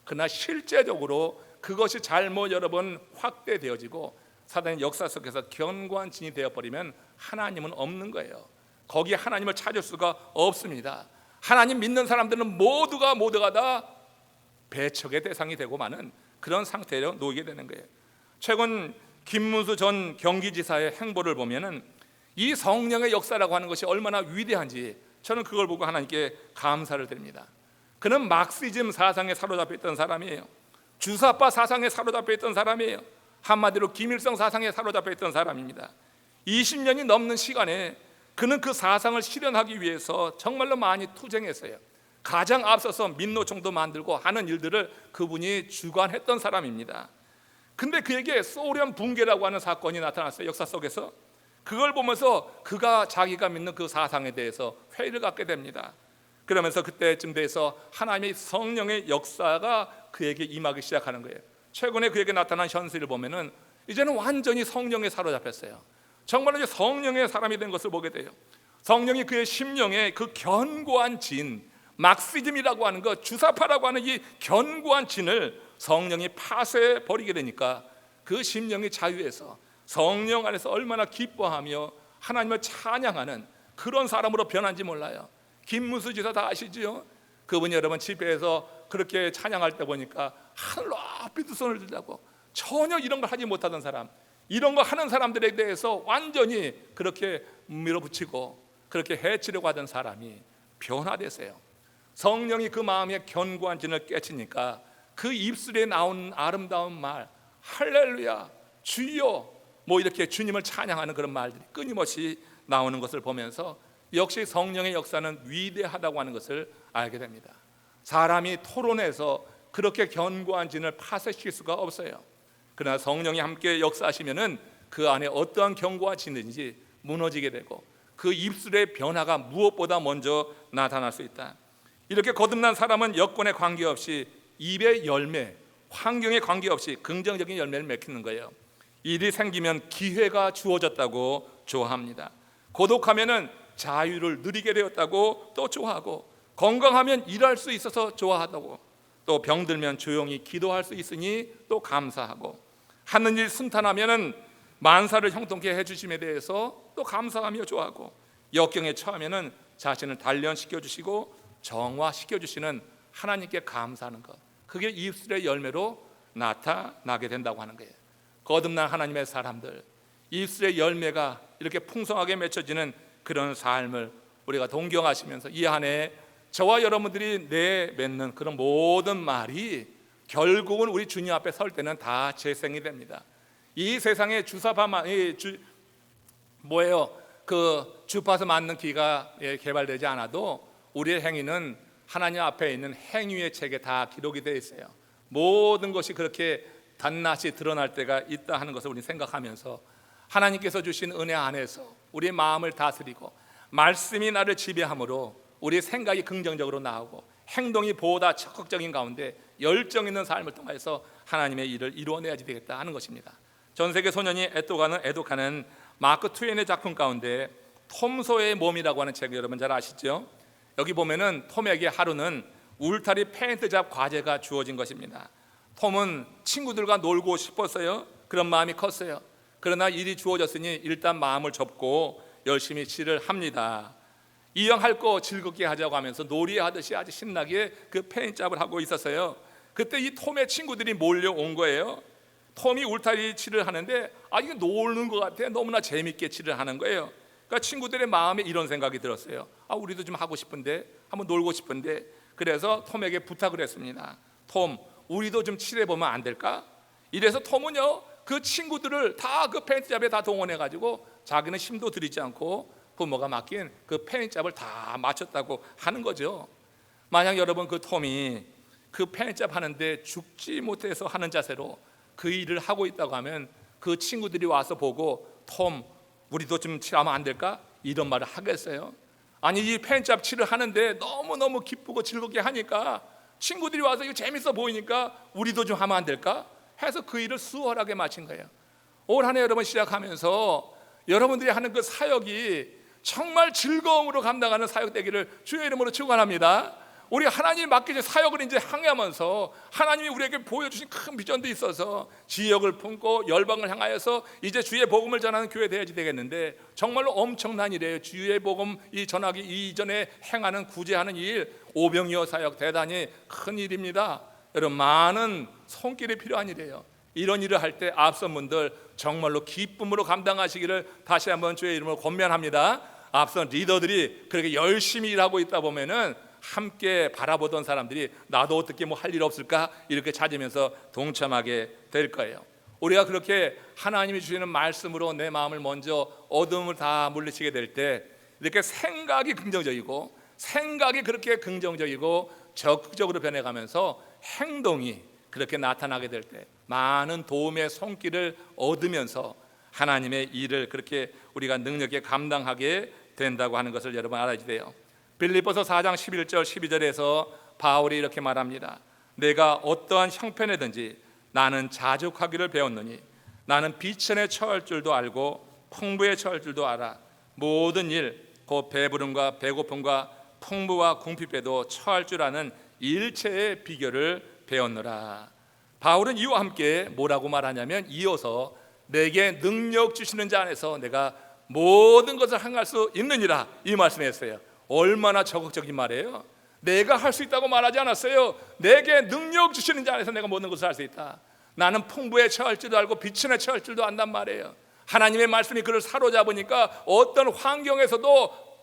Speaker 1: 그러나 실제적으로 그것이 잘못 여러분 확대되어지고 사단의 역사 속에서 견고한 진이 되어버리면 하나님은 없는 거예요. 거기에 하나님을 찾을 수가 없습니다. 하나님 믿는 사람들은 모두가 다 배척의 대상이 되고 마는 그런 상태로 놓이게 되는 거예요. 최근 김문수 전 경기지사의 행보를 보면은 이 성령의 역사라고 하는 것이 얼마나 위대한지 저는 그걸 보고 하나님께 감사를 드립니다. 그는 막시즘 사상에 사로잡혀 있던 사람이에요. 주사파 사상에 사로잡혀 있던 사람이에요. 한마디로 김일성 사상에 사로잡혀 있던 사람입니다. 20년이 넘는 시간에 그는 그 사상을 실현하기 위해서 정말로 많이 투쟁했어요. 가장 앞서서 민노총도 만들고 하는 일들을 그분이 주관했던 사람입니다. 근데 그에게 소련 붕괴라고 하는 사건이 나타났어요. 역사 속에서. 그걸 보면서 그가 자기가 믿는 그 사상에 대해서 회의를 갖게 됩니다. 그러면서 그때쯤 돼서 하나님의 성령의 역사가 그에게 임하기 시작하는 거예요. 최근에 그에게 나타난 현실을 보면은 이제는 완전히 성령에 사로잡혔어요. 정말로 이제 성령의 사람이 된 것을 보게 돼요. 성령이 그의 심령에 그 견고한 진, 막시즘이라고 하는 것, 주사파라고 하는 이 견고한 진을 성령이 파쇄해 버리게 되니까 그 심령이 자유해서 성령 안에서 얼마나 기뻐하며 하나님을 찬양하는 그런 사람으로 변한지 몰라요. 김문수 지사 다 아시지요? 그분이 여러분 집회에서 그렇게 찬양할 때 보니까 하늘 높이 두 손을 들자고, 전혀 이런 걸 하지 못하던 사람, 이런 거 하는 사람들에 대해서 완전히 그렇게 밀어붙이고 그렇게 해치려고 하던 사람이 변화되세요. 성령이 그 마음의 견고한 진을 깨치니까 그 입술에 나온 아름다운 말, 할렐루야, 주여, 뭐 이렇게 주님을 찬양하는 그런 말들이 끊임없이 나오는 것을 보면서 역시 성령의 역사는 위대하다고 하는 것을 알게 됩니다. 사람이 토론해서 그렇게 견고한 진을 파쇄시킬 수가 없어요. 그러나 성령이 함께 역사하시면은 그 안에 어떠한 견고한 진든지 무너지게 되고 그 입술의 변화가 무엇보다 먼저 나타날 수 있다. 이렇게 거듭난 사람은 여건에 관계없이 입의 열매, 환경에 관계없이 긍정적인 열매를 맺히는 거예요. 일이 생기면 기회가 주어졌다고 좋아합니다. 고독하면은 자유를 누리게 되었다고 또 좋아하고, 건강하면 일할 수 있어서 좋아하다고, 또 병들면 조용히 기도할 수 있으니 또 감사하고, 하는 일 순탄하면은 만사를 형통케 해주심에 대해서 또 감사하며 좋아하고, 역경에 처하면은 자신을 단련시켜 주시고 정화시켜 주시는 하나님께 감사하는 것, 그게 입술의 열매로 나타나게 된다고 하는 거예요. 거듭난 하나님의 사람들, 입술의 열매가 이렇게 풍성하게 맺혀지는 그런 삶을 우리가 동경하시면서 이 안에 저와 여러분들이 내맺는 그런 모든 말이 결국은 우리 주님 앞에 설 때는 다 재생이 됩니다. 이 세상에 주사파만 그 주파수 맞는 기가 개발되지 않아도 우리의 행위는 하나님 앞에 있는 행위의 책에 다 기록이 되어 있어요. 모든 것이 그렇게 단낱이 드러날 때가 있다 하는 것을 우리 생각하면서 하나님께서 주신 은혜 안에서 우리의 마음을 다스리고 말씀이 나를 지배함으로 우리의 생각이 긍정적으로 나오고 행동이 보다 적극적인 가운데 열정 있는 삶을 통해서 하나님의 일을 이루어내야지 되겠다 하는 것입니다. 전 세계 소년이 애독하는 마크 트웨인의 작품 가운데 톰 소의 몸이라고 하는 책을 여러분 잘 아시죠? 여기 보면은 톰에게 하루는 울타리 페인트잡 과제가 주어진 것입니다. 톰은 친구들과 놀고 싶었어요. 그런 마음이 컸어요. 그러나 일이 주어졌으니 일단 마음을 접고 열심히 칠을 합니다. 이왕할 거 즐겁게 하자고 하면서 놀이하듯이 아주 신나게 그 페인트잡을 하고 있었어요. 그때 이 톰의 친구들이 몰려온 거예요. 톰이 울타리 칠을 하는데 이게 노는 것 같아. 너무나 재밌게 칠을 하는 거예요. 그러니까 친구들의 마음에 이런 생각이 들었어요. 우리도 좀 하고 싶은데, 한번 놀고 싶은데. 그래서 톰에게 부탁을 했습니다. 톰, 우리도 좀 칠해보면 안 될까? 이래서 톰은요, 그 친구들을 다 그 페인트잡에 다 동원해가지고 자기는 힘도 들이지 않고 부모가 맡긴 그 페인트잡을 다 맞췄다고 하는 거죠. 만약 여러분 그 톰이 그 페인트잡 하는데 죽지 못해서 하는 자세로 그 일을 하고 있다고 하면 그 친구들이 와서 보고 톰, 우리도 좀 칠하면 안 될까? 이런 말을 하겠어요? 아니, 이 페인트잡 칠을 하는데 너무너무 기쁘고 즐겁게 하니까 친구들이 와서 이거 재밌어 보이니까 우리도 좀 하면 안 될까? 해서 그 일을 수월하게 마친 거예요. 올 한 해 여러분 시작하면서 여러분들이 하는 그 사역이 정말 즐거움으로 감당하는 사역 되기를 주의 이름으로 축원합니다. 우리 하나님 맡기신 사역을 이제 항해하면서 하나님이 우리에게 보여주신 큰 비전도 있어서 지역을 품고 열방을 향하여서 이제 주의 복음을 전하는 교회 되어야지 되겠는데, 정말로 엄청난 일이에요. 주의 복음 이 전하기 이전에 행하는 구제하는 일, 오병이어 사역 대단히 큰 일입니다. 여러분, 많은 손길이 필요한 일이에요. 이런 일을 할 때 앞선 분들 정말로 기쁨으로 감당하시기를 다시 한번 주의 이름으로 권면합니다. 앞선 리더들이 그렇게 열심히 일하고 있다 보면은 함께 바라보던 사람들이 나도 어떻게 뭐 할 일 없을까 이렇게 찾으면서 동참하게 될 거예요. 우리가 그렇게 하나님이 주시는 말씀으로 내 마음을 먼저 어둠을 다 물리치게 될 때 이렇게 생각이 긍정적이고, 생각이 그렇게 긍정적이고 적극적으로 변해가면서 행동이 그렇게 나타나게 될 때 많은 도움의 손길을 얻으면서 하나님의 일을 그렇게 우리가 능력있게 감당하게 된다고 하는 것을 여러분 알아야 돼요. 빌립보서 4장 11절 12절에서 바울이 이렇게 말합니다. 내가 어떠한 형편에든지 나는 자족하기를 배웠느니 나는 비천에 처할 줄도 알고 풍부에 처할 줄도 알아. 모든 일 곧 배부름과 배고픔과 풍부와 궁핍에도 처할 줄 아는 일체의 비결을 배웠노라. 바울은 이와 함께 뭐라고 말하냐면, 이어서 내게 능력 주시는 자 안에서 내가 모든 것을 행할 수 있느니라, 이 말씀했어요. 얼마나 적극적인 말이에요. 내가 할 수 있다고 말하지 않았어요. 내게 능력 주시는 자 안에서 내가 모든 것을 할 수 있다. 나는 풍부에 처할 줄도 알고 비천에 처할 줄도 안단 말이에요. 하나님의 말씀이 그를 사로잡으니까 어떤 환경에서도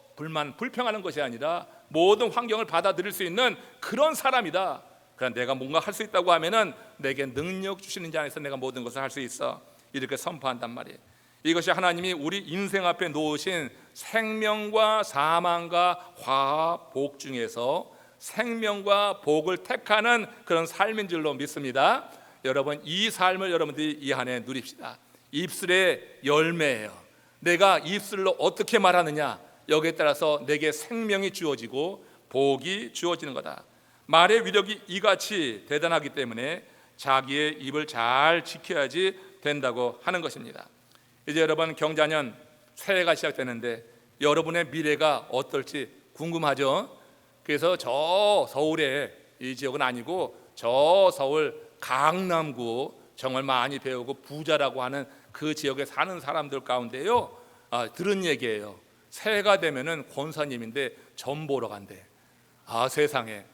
Speaker 1: 불평하는 것이 아니라 모든 환경을 받아들일 수 있는 그런 사람이다. 그러나 내가 뭔가 할 수 있다고 하면은 내게 능력 주시는 자 안에서 내가 모든 것을 할 수 있어, 이렇게 선포한단 말이에요. 이것이 하나님이 우리 인생 앞에 놓으신 생명과 사망과 화와 복 중에서 생명과 복을 택하는 그런 삶인 줄로 믿습니다. 여러분, 이 삶을 여러분들이 이 한 해 누립시다. 입술의 열매예요. 내가 입술로 어떻게 말하느냐, 여기에 따라서 내게 생명이 주어지고 복이 주어지는 거다. 말의 위력이 이같이 대단하기 때문에 자기의 입을 잘 지켜야지 된다고 하는 것입니다. 이제 여러분, 경자년 새해가 시작되는데 여러분의 미래가 어떨지 궁금하죠? 그래서 저 서울에, 이 지역은 아니고 저 서울 강남구 정말 많이 배우고 부자라고 하는 그 지역에 사는 사람들 가운데요, 들은 얘기예요. 새해가 되면은 권사님인데 점 보러 간대. 세상에,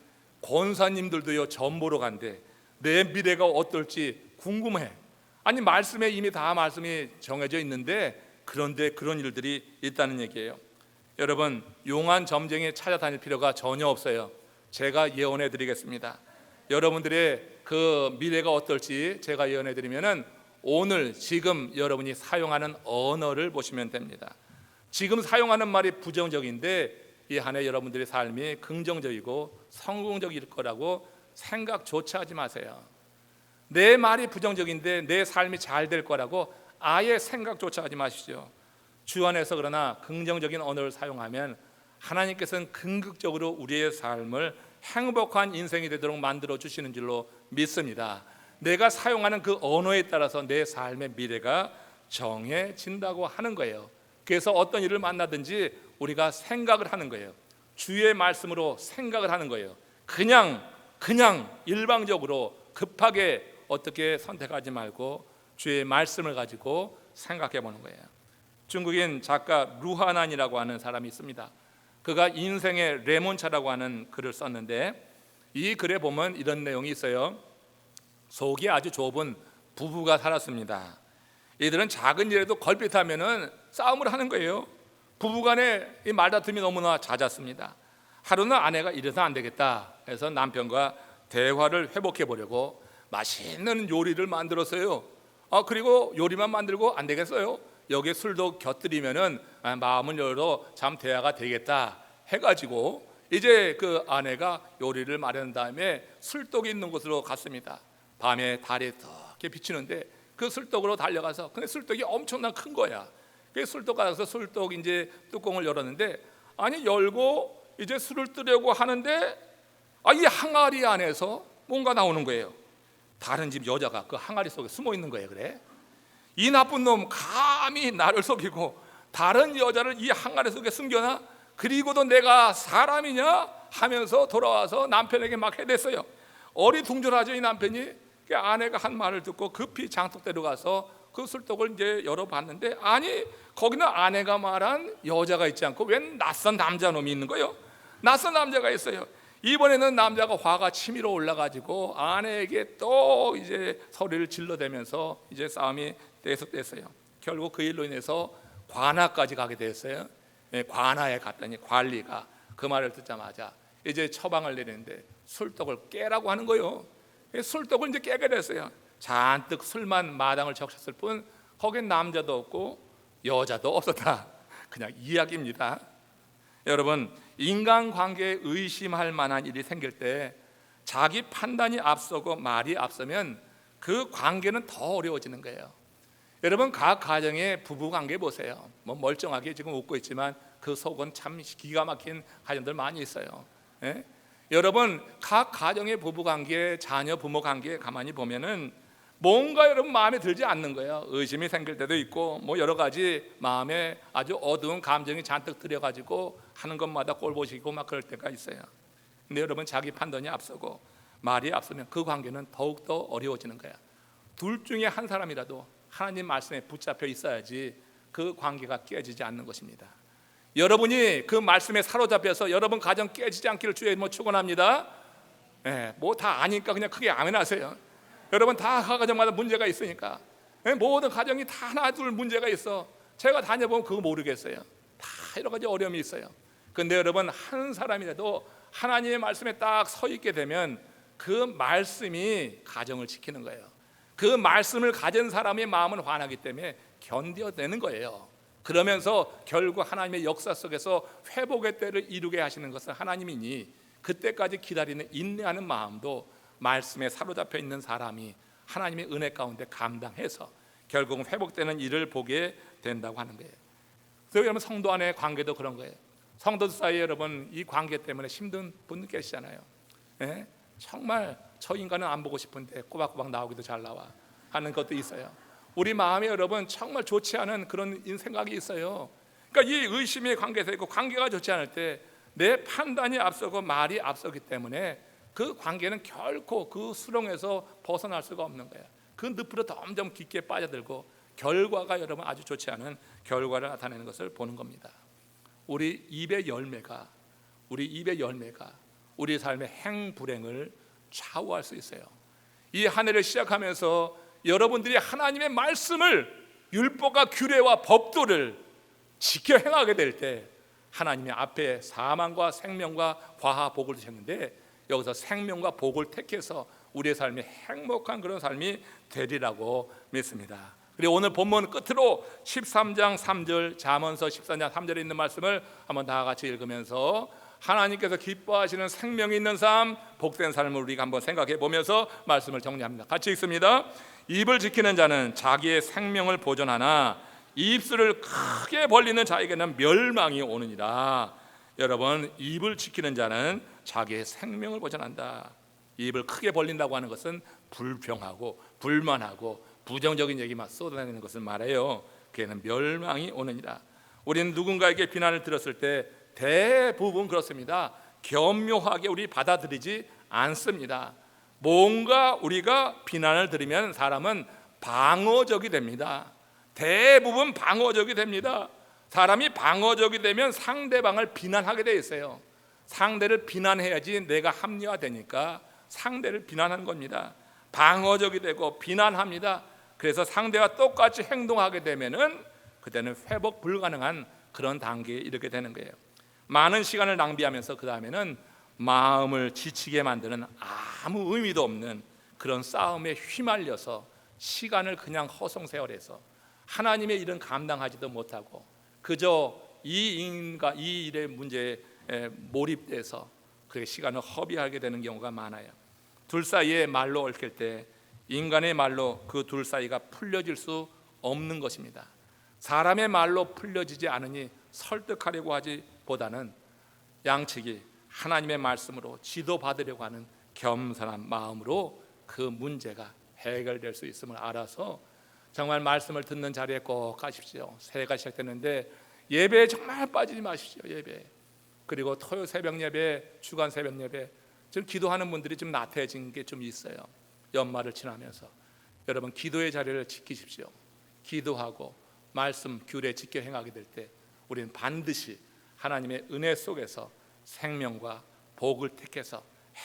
Speaker 1: 권사님들도요 점 보러 간대. 내 미래가 어떨지 궁금해. 아니, 말씀에 이미 다 말씀이 정해져 있는데 그런데 그런 일들이 있다는 얘기예요. 여러분, 용한 점쟁이 찾아다닐 필요가 전혀 없어요. 제가 예언해 드리겠습니다. 여러분들의 그 미래가 어떨지 제가 예언해 드리면은 오늘 지금 여러분이 사용하는 언어를 보시면 됩니다. 지금 사용하는 말이 부정적인데 이 한 해 여러분들의 삶이 긍정적이고 성공적일 거라고 생각조차 하지 마세요. 내 말이 부정적인데 내 삶이 잘 될 거라고 아예 생각조차 하지 마시죠. 주 안에서 그러나 긍정적인 언어를 사용하면 하나님께서는 긍극적으로 우리의 삶을 행복한 인생이 되도록 만들어 주시는 줄로 믿습니다. 내가 사용하는 그 언어에 따라서 내 삶의 미래가 정해진다고 하는 거예요. 그래서 어떤 일을 만나든지 우리가 생각을 하는 거예요. 주의 말씀으로 생각을 하는 거예요. 그냥 일방적으로 급하게 어떻게 선택하지 말고 주의 말씀을 가지고 생각해 보는 거예요. 중국인 작가 루하난이라고 하는 사람이 있습니다. 그가 인생의 레몬차라고 하는 글을 썼는데 이 글에 보면 이런 내용이 있어요. 속이 아주 좁은 부부가 살았습니다. 이들은 작은 일에도 걸핏하면은 싸움을 하는 거예요. 부부간에 이 말다툼이 너무나 잦았습니다. 하루는 아내가 이래서 안 되겠다 해서 남편과 대화를 회복해 보려고 맛있는 요리를 만들었어요. 그리고 요리만 만들고 안 되겠어요. 여기에 술도 곁들이면은 마음을 열어 참 대화가 되겠다 해가지고 이제 그 아내가 요리를 마련한 다음에 술독이 있는 곳으로 갔습니다. 밤에 달이 떻게 비치는데 그 술독으로 달려가서, 근데 술독이 엄청난 큰 거야. 그 술독 가서 술독 이제 뚜껑을 열었는데, 아니 열고 이제 술을 뜨려고 하는데 이 항아리 안에서 뭔가 나오는 거예요. 다른 집 여자가 그 항아리 속에 숨어 있는 거예요. 그래, 이 나쁜 놈 감히 나를 속이고 다른 여자를 이 항아리 속에 숨겨놔? 그리고도 내가 사람이냐 하면서 돌아와서 남편에게 막 해댔어요. 어리둥절하죠, 이 남편이. 그 아내가 한 말을 듣고 급히 장독대로 가서 그 술독을 이제 열어봤는데, 아니 거기는 아내가 말한 여자가 있지 않고 웬 낯선 남자 놈이 있는 거예요. 낯선 남자가 있어요. 이번에는 남자가 화가 치밀어 올라가지고 아내에게 또 이제 소리를 질러대면서 이제 싸움이 계속됐어요. 결국 그 일로 인해서 관아까지 가게 됐어요. 관아에 갔더니 관리가 그 말을 듣자마자 이제 처방을 내리는데 술독을 깨라고 하는 거예요. 술독을 이제 깨게 됐어요. 잔뜩 술만 마당을 적셨을 뿐 거긴 남자도 없고 여자도 없었다. 그냥 이야기입니다. 여러분, 인간관계에 의심할 만한 일이 생길 때 자기 판단이 앞서고 말이 앞서면 그 관계는 더 어려워지는 거예요. 여러분, 각 가정의 부부관계 보세요. 뭐 멀쩡하게 지금 웃고 있지만 그 속은 참 기가 막힌 가정들 많이 있어요. 여러분, 각 가정의 부부관계, 자녀 부모관계 가만히 보면은 뭔가 여러분 마음에 들지 않는 거예요. 의심이 생길 때도 있고 뭐 여러 가지 마음에 아주 어두운 감정이 잔뜩 들여가지고 하는 것마다 꼴보시고 막 그럴 때가 있어요. 근데 여러분 자기 판단이 앞서고 말이 앞서면 그 관계는 더욱더 어려워지는 거야. 둘 중에 한 사람이라도 하나님 말씀에 붙잡혀 있어야지 그 관계가 깨지지 않는 것입니다. 여러분이 그 말씀에 사로잡혀서 여러분 가정 깨지지 않기를 주의 이름으로 축원합니다. 뭐 다 아니까 그냥 크게 아멘하세요. 여러분 다 가정마다 문제가 있으니까 모든 가정이 다 하나 둘 문제가 있어. 제가 다녀보면 그거 모르겠어요. 다 여러 가지 어려움이 있어요. 근데 여러분 한 사람이라도 하나님의 말씀에 딱 서 있게 되면 그 말씀이 가정을 지키는 거예요. 그 말씀을 가진 사람의 마음은 환하기 때문에 견뎌내는 거예요. 그러면서 결국 하나님의 역사 속에서 회복의 때를 이루게 하시는 것은 하나님이니 그때까지 기다리는 인내하는 마음도 말씀에 사로잡혀 있는 사람이 하나님의 은혜 가운데 감당해서 결국은 회복되는 일을 보게 된다고 하는 거예요. 그래서 여러분 성도 안의 관계도 그런 거예요. 성도들 사이에 여러분 이 관계 때문에 힘든 분 계시잖아요. 정말 저 인간은 안 보고 싶은데 꼬박꼬박 나오기도 잘 나와 하는 것도 있어요. 우리 마음에 여러분 정말 좋지 않은 그런 생각이 있어요. 그러니까 이 의심의 관계에서 있고 관계가 좋지 않을 때 내 판단이 앞서고 말이 앞서기 때문에 그 관계는 결코 그 수렁에서 벗어날 수가 없는 거예요. 그 늪으로 점점 깊게 빠져들고 결과가 여러분 아주 좋지 않은 결과를 나타내는 것을 보는 겁니다. 우리 입의 열매가 우리 삶의 행불행을 좌우할 수 있어요. 이 한 해를 시작하면서 여러분들이 하나님의 말씀을 율법과 규례와 법도를 지켜 행하게 될 때 하나님의 앞에 사망과 생명과 화와 복을 주셨는데 여기서 생명과 복을 택해서 우리의 삶이 행복한 그런 삶이 되리라고 믿습니다. 그리고 오늘 본문 끝으로 13장 3절 잠언서 14장 3절에 있는 말씀을 한번 다 같이 읽으면서 하나님께서 기뻐하시는 생명이 있는 삶, 복된 삶을 우리가 한번 생각해 보면서 말씀을 정리합니다. 같이 읽습니다. 입을 지키는 자는 자기의 생명을 보존하나 입술을 크게 벌리는 자에게는 멸망이 오느니라. 여러분 입을 지키는 자는 자기의 생명을 보존한다. 입을 크게 벌린다고 하는 것은 불평하고 불만하고 부정적인 얘기만 쏟아내는 것을 말해요. 그에는 멸망이 오느니라. 우리는 누군가에게 비난을 들었을 때 대부분 그렇습니다. 겸묘하게 우리 받아들이지 않습니다. 뭔가 우리가 비난을 들으면 사람은 방어적이 됩니다. 대부분 방어적이 됩니다. 사람이 방어적이 되면 상대방을 비난하게 돼 있어요. 상대를 비난해야지 내가 합리화되니까 상대를 비난하는 겁니다. 방어적이 되고 비난합니다. 그래서 상대와 똑같이 행동하게 되면은 그때는 회복 불가능한 그런 단계에 이르게 되는 거예요. 많은 시간을 낭비하면서 그 다음에는 마음을 지치게 만드는 아무 의미도 없는 그런 싸움에 휘말려서 시간을 그냥 허송세월해서 하나님의 일은 감당하지도 못하고 그저 이 일의 문제에 몰입돼서 그렇게 시간을 허비하게 되는 경우가 많아요. 둘 사이에 말로 얽힐 때 인간의 말로 그 둘 사이가 풀려질 수 없는 것입니다. 사람의 말로 풀려지지 않으니 설득하려고 하기보다는 양측이 하나님의 말씀으로 지도받으려고 하는 겸손한 마음으로 그 문제가 해결될 수 있음을 알아서 정말 말씀을 듣는 자리에 꼭 가십시오. 새해가 시작됐는데 예배에 정말 빠지지 마십시오. 예배 그리고 토요 새벽 예배, 주간 새벽 예배 지금 기도하는 분들이 좀 나태해진 게 좀 있어요. 연말을 지나면서 여러분 기도의 자리를 지키십시오. 기도하고 말씀 규례 지켜 행하게 될 때 우리는 반드시 하나님의 은혜 속에서 생명과 복을 택해서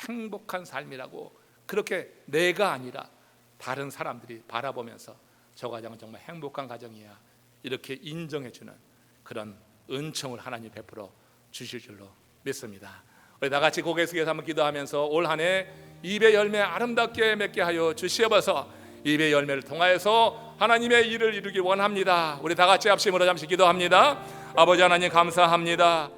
Speaker 1: 행복한 삶이라고 그렇게 내가 아니라 다른 사람들이 바라보면서 저 가정은 정말 행복한 가정이야 이렇게 인정해주는 그런 은총을 하나님 베풀어 주실 줄로 믿습니다. 우리 다 같이 고개 숙여서 한번 기도하면서 올 한 해 입의 열매 아름답게 맺게 하여 주시옵소서. 입의 열매를 통하여서 하나님의 일을 이루기 원합니다. 우리 다 같이 합심으로 잠시 기도합니다. 아버지 하나님 감사합니다.